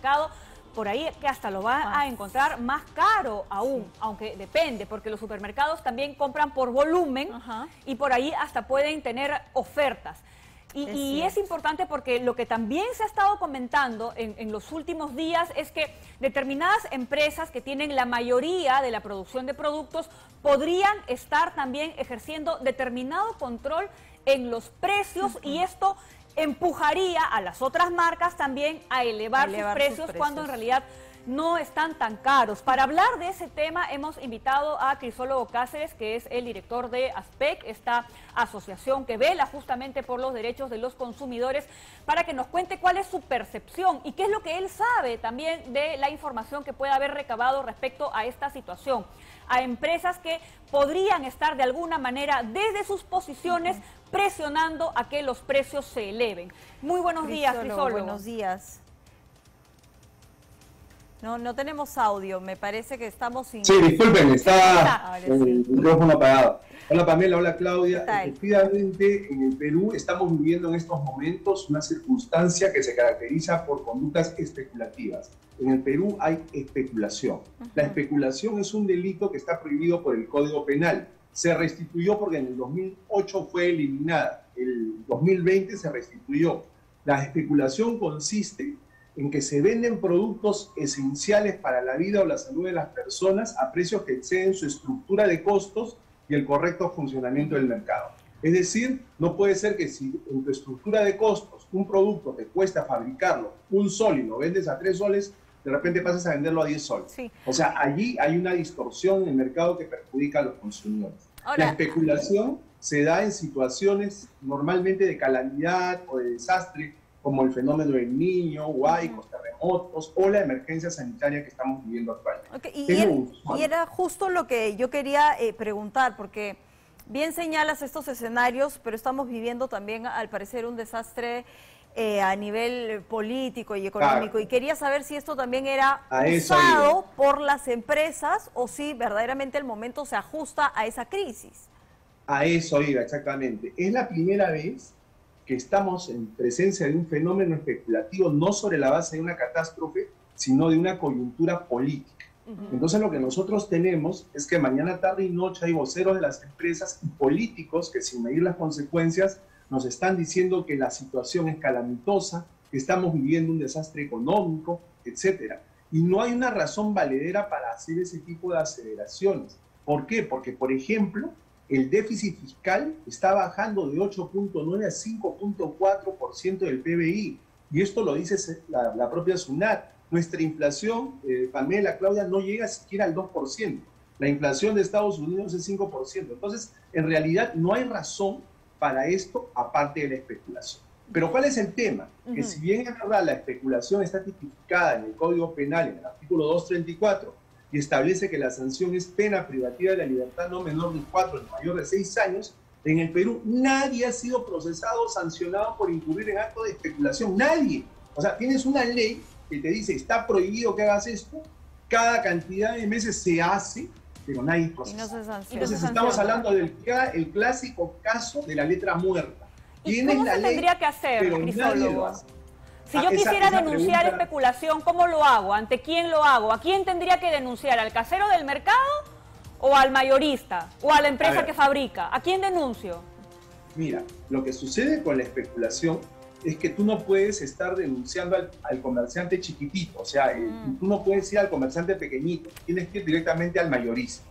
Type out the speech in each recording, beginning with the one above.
supermercado, por ahí que hasta lo va a encontrar más caro aún, aunque depende, porque los supermercados también compran por volumen y por ahí hasta pueden tener ofertas. Y es importante porque lo que también se ha estado comentando en los últimos días es que determinadas empresas que tienen la mayoría de la producción de productos podrían estar también ejerciendo determinado control en los precios y esto empujaría a las otras marcas también a elevar sus precios cuando en realidad no están tan caros. Para hablar de ese tema hemos invitado a Crisólogo Cáceres, que es el director de ASPEC, esta asociación que vela justamente por los derechos de los consumidores, para que nos cuente cuál es su percepción y qué es lo que él sabe también de la información que puede haber recabado respecto a esta situación. A empresas que podrían estar de alguna manera desde sus posiciones presionando a que los precios se eleven. Muy buenos días, Crisólogo. Buenos días. No tenemos audio, me parece que estamos sin... Sí, disculpen, está el micrófono apagado. Hola Pamela, hola Claudia. Efectivamente, en el Perú estamos viviendo en estos momentos una circunstancia que se caracteriza por conductas especulativas. En el Perú hay especulación. La especulación es un delito que está prohibido por el Código Penal. Se restituyó porque en el 2008 fue eliminada. El 2020 se restituyó. La especulación consiste en que se venden productos esenciales para la vida o la salud de las personas a precios que exceden su estructura de costos y el correcto funcionamiento del mercado. Es decir, no puede ser que si en tu estructura de costos un producto te cuesta fabricarlo 1 sol y lo vendes a 3 soles, de repente pasas a venderlo a 10 soles. Sí. O sea, allí hay una distorsión en el mercado que perjudica a los consumidores. Ahora, la especulación se da en situaciones normalmente de calamidad o de desastre, como el fenómeno del Niño, huaicos, terremotos o la emergencia sanitaria que estamos viviendo actualmente. Y era justo lo que yo quería preguntar, porque bien señalas estos escenarios, pero estamos viviendo también, al parecer, un desastre a nivel político y económico. Claro. Y quería saber si esto también era usado por las empresas o si verdaderamente el momento se ajusta a esa crisis. A eso iba, exactamente. Es la primera vez que estamos en presencia de un fenómeno especulativo, no sobre la base de una catástrofe, sino de una coyuntura política. Entonces lo que nosotros tenemos es que mañana, tarde y noche hay voceros de las empresas y políticos que sin medir las consecuencias nos están diciendo que la situación es calamitosa, que estamos viviendo un desastre económico, etc. Y no hay una razón valedera para hacer ese tipo de aceleraciones. ¿Por qué? Porque, por ejemplo, el déficit fiscal está bajando de 8.9 a 5.4% del PBI. Y esto lo dice la propia SUNAT. Nuestra inflación, Pamela, Claudia, no llega siquiera al 2%. La inflación de Estados Unidos es 5%. Entonces, en realidad, no hay razón para esto aparte de la especulación. Pero ¿cuál es el tema? Que si bien es verdad la especulación está tipificada en el Código Penal, en el artículo 234, y establece que la sanción es pena privativa de la libertad no menor de 4 ni mayor de 6 años, en el Perú nadie ha sido procesado o sancionado por incurrir en actos de especulación. Nadie. O sea, tienes una ley que te dice, está prohibido que hagas esto, cada cantidad de meses se hace, pero nadie procesa. Entonces estamos hablando del el clásico caso de la letra muerta. ¿Y cómo se tendría que hacer, Crisólogo? Si yo quisiera denunciar especulación, ¿cómo lo hago? ¿Ante quién lo hago? ¿A quién tendría que denunciar? ¿Al casero del mercado o al mayorista? ¿O a la empresa que fabrica? ¿A quién denuncio? Mira, lo que sucede con la especulación es que tú no puedes estar denunciando al comerciante chiquitito. O sea, tú no puedes ir al comerciante pequeñito. Tienes que ir directamente al mayorista.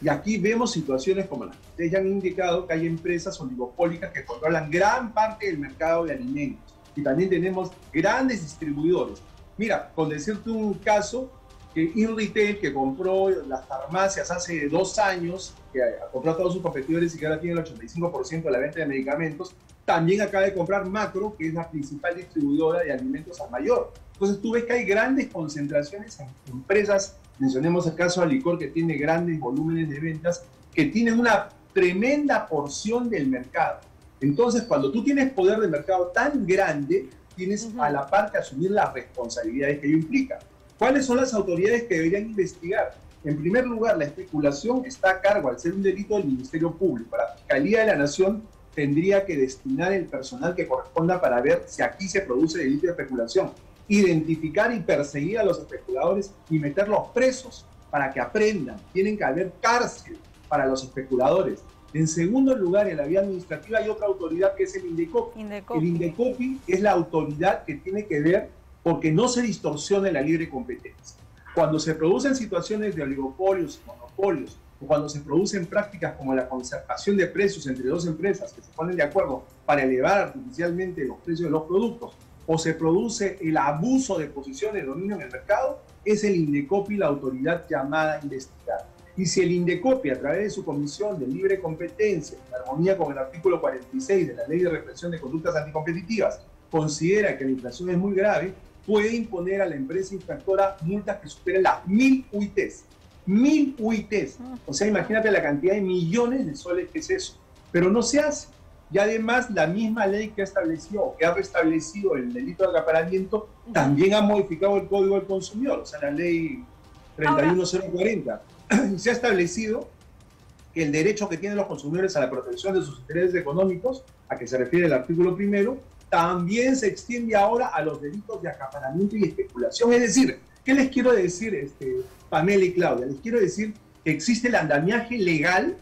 Y aquí vemos situaciones como las que ustedes ya han indicado, que hay empresas oligopólicas que controlan gran parte del mercado de alimentos. Y también tenemos grandes distribuidores. Mira, con decirte un caso, que InRetail, que compró las farmacias hace 2 años, que compró a todos sus competidores y que ahora tiene el 85% de la venta de medicamentos, también acaba de comprar Macro, que es la principal distribuidora de alimentos al mayor. Entonces tú ves que hay grandes concentraciones en empresas, mencionemos el caso de Alicor, que tiene grandes volúmenes de ventas, que tienen una tremenda porción del mercado. Entonces, cuando tú tienes poder de mercado tan grande, tienes a la par que asumir las responsabilidades que ello implica. ¿Cuáles son las autoridades que deberían investigar? En primer lugar, la especulación está a cargo, al ser un delito del Ministerio Público. La Fiscalía de la Nación tendría que destinar el personal que corresponda para ver si aquí se produce delito de especulación. identificar y perseguir a los especuladores y meterlos presos para que aprendan. Tienen que haber cárcel para los especuladores. En segundo lugar, en la vía administrativa hay otra autoridad que es el INDECOPI. El INDECOPI es la autoridad que tiene que ver porque no se distorsione la libre competencia. Cuando se producen situaciones de oligopolios y monopolios, o cuando se producen prácticas como la concertación de precios entre dos empresas que se ponen de acuerdo para elevar artificialmente los precios de los productos, o se produce el abuso de posiciones de dominio en el mercado, es el INDECOPI la autoridad llamada a investigar. Y si el INDECOPI, a través de su Comisión de Libre Competencia, en armonía con el artículo 46 de la Ley de Represión de Conductas Anticompetitivas, considera que la inflación es muy grave, puede imponer a la empresa infractora multas que superen las 1000 UITs. 1000 UITs. O sea, imagínate la cantidad de millones de soles que es eso. Pero no se hace. Y además, la misma ley que ha establecido o que ha restablecido el delito de acaparamiento también ha modificado el Código del Consumidor, o sea, la ley 31040. Se ha establecido que el derecho que tienen los consumidores a la protección de sus intereses económicos, a que se refiere el artículo primero, también se extiende ahora a los delitos de acaparamiento y especulación. Es decir, ¿qué les quiero decir, Pamela y Claudia? Les quiero decir que existe el andamiaje legal,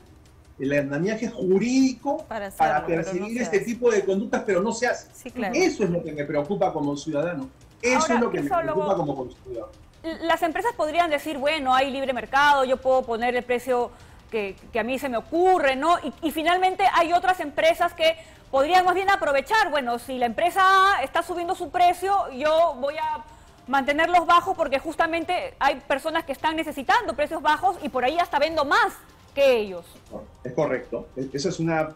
el andamiaje jurídico para perseguir este tipo de conductas, pero no se hace. Sí, claro. Eso es lo que me preocupa como ciudadano. Eso es lo que me preocupa como consumidor. Las empresas podrían decir, bueno, hay libre mercado, yo puedo poner el precio que a mí se me ocurre, ¿no? Y finalmente hay otras empresas que podrían más bien aprovechar, bueno, si la empresa está subiendo su precio, yo voy a mantenerlos bajos porque justamente hay personas que están necesitando precios bajos y por ahí hasta vendo más que ellos. Es correcto, esa es una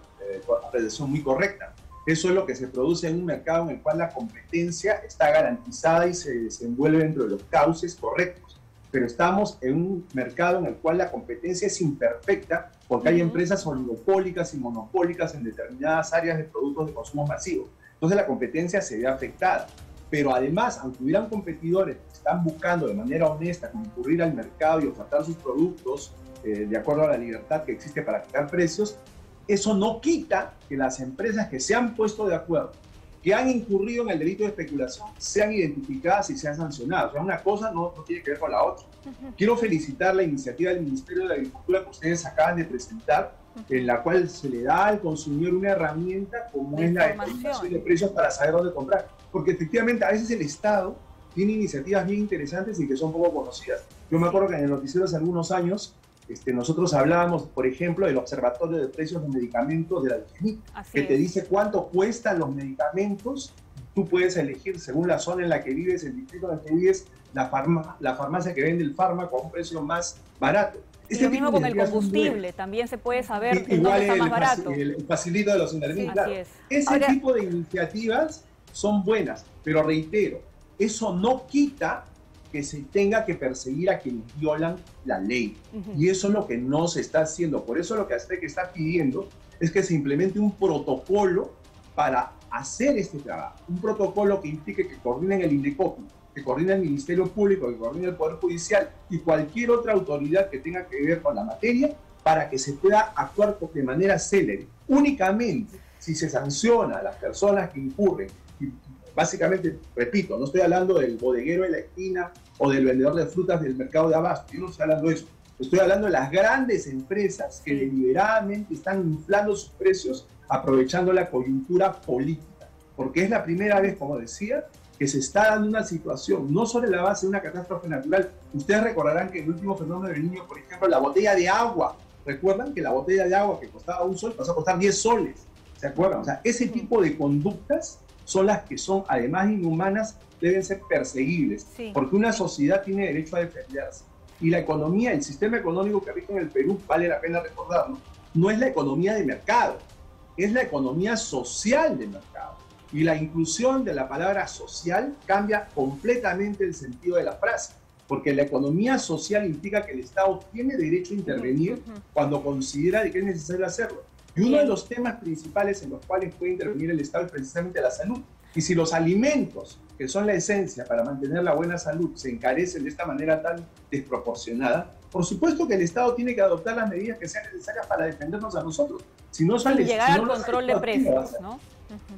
apreciación muy correcta. Eso es lo que se produce en un mercado en el cual la competencia está garantizada y se desenvuelve dentro de los cauces correctos. Pero estamos en un mercado en el cual la competencia es imperfecta porque hay empresas oligopólicas y monopólicas en determinadas áreas de productos de consumo masivo. Entonces la competencia se ve afectada. Pero además, aunque hubieran competidores que están buscando de manera honesta concurrir al mercado y ofertar sus productos de acuerdo a la libertad que existe para fijar precios, eso no quita que las empresas que se han puesto de acuerdo, que han incurrido en el delito de especulación, sean identificadas y sean sancionadas. O sea, una cosa no tiene que ver con la otra. Quiero felicitar la iniciativa del Ministerio de la Agricultura que ustedes acaban de presentar, en la cual se le da al consumidor una herramienta como es la determinación de precios para saber dónde comprar. Porque efectivamente a veces el Estado tiene iniciativas bien interesantes y que son poco conocidas. Yo me acuerdo que en el noticiero hace algunos años nosotros hablábamos, por ejemplo, del Observatorio de Precios de Medicamentos de la DGNIC, que te dice cuánto cuestan los medicamentos. Tú puedes elegir, según la zona en la que vives, el distrito en el que vives, la farmacia que vende el fármaco a un precio más barato. Y lo mismo con el combustible, también se puede saber igual dónde está más barato. El facilito de los internet, claro. Ese Ahora, tipo de iniciativas son buenas, pero reitero, eso no quita que se tenga que perseguir a quienes violan la ley. Y eso es lo que no se está haciendo. Por eso lo que ASTEC está pidiendo es que se implemente un protocolo para hacer este trabajo. Un protocolo que implique que coordinen el INDECOPI, que coordine el Ministerio Público, que coordine el Poder Judicial y cualquier otra autoridad que tenga que ver con la materia para que se pueda actuar de manera célere. Únicamente si se sanciona a las personas que incurren, y básicamente, repito, no estoy hablando del bodeguero de la esquina o del vendedor de frutas del mercado de abasto, yo no estoy hablando de eso, estoy hablando de las grandes empresas que deliberadamente están inflando sus precios aprovechando la coyuntura política, porque es la primera vez, como decía, que se está dando una situación, no sobre la base de una catástrofe natural. Ustedes recordarán que el último fenómeno del Niño, por ejemplo, la botella de agua, ¿recuerdan que la botella de agua que costaba 1 sol pasó a costar 10 soles? ¿Se acuerdan? O sea, ese tipo de conductas son las que son, además inhumanas, deben ser perseguibles, porque una sociedad tiene derecho a defenderse. Y la economía, el sistema económico que rige en el Perú, vale la pena recordarlo, no es la economía de mercado, es la economía social de mercado. Y la inclusión de la palabra social cambia completamente el sentido de la frase, porque la economía social implica que el Estado tiene derecho a intervenir cuando considera que es necesario hacerlo. Y uno de los temas principales en los cuales puede intervenir el Estado es precisamente la salud. Y si los alimentos, que son la esencia para mantener la buena salud, se encarecen de esta manera tan desproporcionada, por supuesto que el Estado tiene que adoptar las medidas que sean necesarias para defendernos a nosotros. Si no sale, llegar al control de precios, ¿no?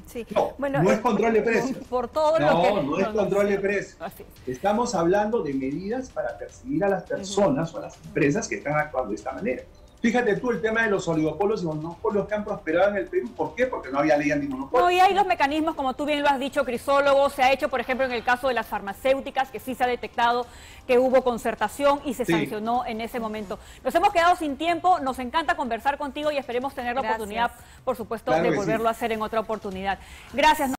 Sí. No, bueno, no es control de precios. Por todo no, lo que... no es control de precios. Así es. Estamos hablando de medidas para perseguir a las personas o a las empresas que están actuando de esta manera. Fíjate tú el tema de los oligopolios y monopolios que han prosperado en el Perú. ¿Por qué? Porque no había ley antimonopolio. No, y hay los mecanismos, como tú bien lo has dicho, Crisólogo, se ha hecho, por ejemplo, en el caso de las farmacéuticas, que sí se ha detectado que hubo concertación y se sancionó en ese momento. Nos hemos quedado sin tiempo, nos encanta conversar contigo y esperemos tener la oportunidad, por supuesto, de volverlo a hacer en otra oportunidad. Gracias.